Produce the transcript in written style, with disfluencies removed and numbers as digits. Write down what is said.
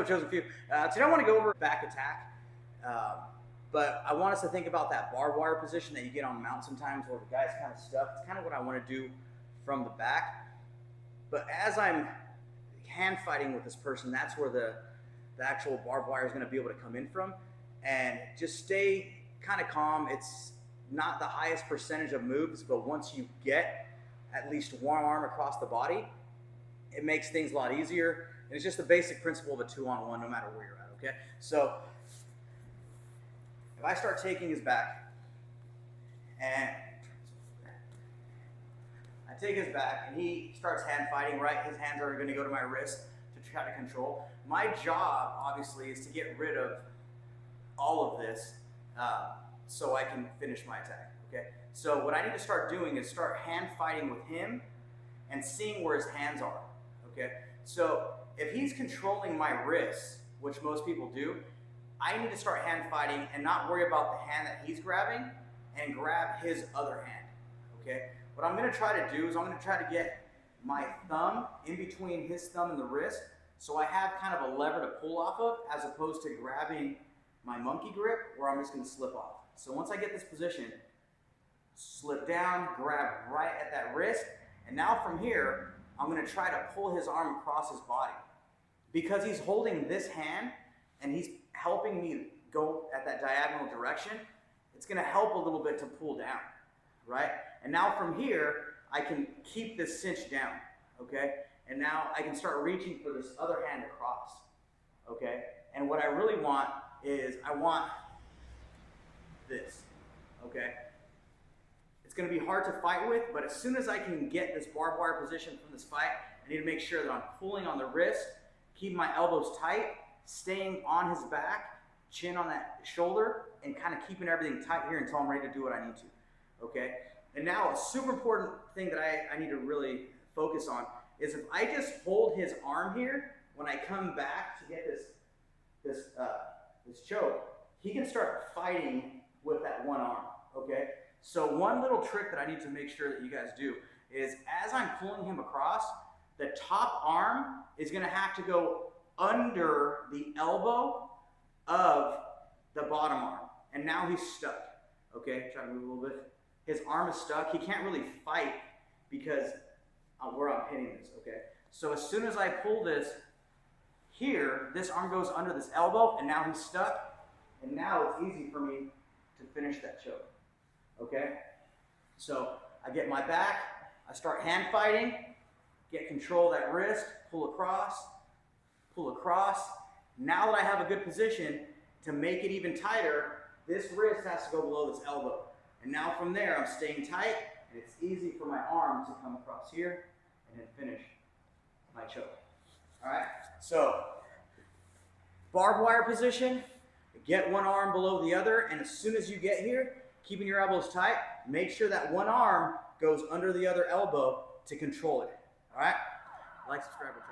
up, Chosenfew? Today I want to go over back attack, but I want us to think about that barbed wire position that you get on the mount sometimes where the guy's kind of stuck. It's kind of what I want to do from the back. But as I'm hand fighting with this person, that's where the actual barbed wire is going to be able to come in from. And just stay kind of calm. It's not the highest percentage of moves, but once you get at least one arm across the body, it makes things a lot easier. And it's just the basic principle of a 2-on-1 no matter where you're at, okay? So if I start taking his back and I take his back and he starts hand fighting, right? His hands are going to go to my wrist to try to control. My job, obviously, is to get rid of all of this so I can finish my attack, okay? So what I need to start doing is start hand fighting with him and seeing where his hands are, okay? So if he's controlling my wrists, which most people do, I need to start hand fighting and not worry about the hand that he's grabbing and grab his other hand, okay? What I'm gonna try to do is I'm gonna try to get my thumb in between his thumb and the wrist so I have kind of a lever to pull off of as opposed to grabbing my monkey grip where I'm just gonna slip off. So once I get this position, slip down, grab right at that wrist, and now from here, I'm gonna try to pull his arm across his body. Because he's holding this hand and he's helping me go at that diagonal direction, it's gonna help a little bit to pull down, right? And now from here, I can keep this cinch down, okay? And now I can start reaching for this other hand across, okay? And what I really want is I want this, okay? It's gonna be hard to fight with, but as soon as I can get this barbed wire position from this fight, I need to make sure that I'm pulling on the wrist, keeping my elbows tight, staying on his back, chin on that shoulder, and kind of keeping everything tight here until I'm ready to do what I need to, okay? And now a super important thing that I need to really focus on is if I just hold his arm here, when I come back to get this choke, he can start fighting with that one arm, okay? So one little trick that I need to make sure that you guys do is as I'm pulling him across, the top arm is gonna have to go under the elbow of the bottom arm. And now he's stuck, okay? Try to move a little bit. His arm is stuck. He can't really fight because where I'm hitting this, okay? So as soon as I pull this here, this arm goes under this elbow and now he's stuck. And now it's easy for me to finish that choke, okay? So I get my back, I start hand fighting, get control of that wrist, pull across. Now that I have a good position, to make it even tighter, this wrist has to go below this elbow. And now from there, I'm staying tight, and it's easy for my arm to come across here and then finish my choke. All right, so barbed wire position, get one arm below the other, and as soon as you get here, keeping your elbows tight, make sure that one arm goes under the other elbow to control it. All right, like, subscribe, and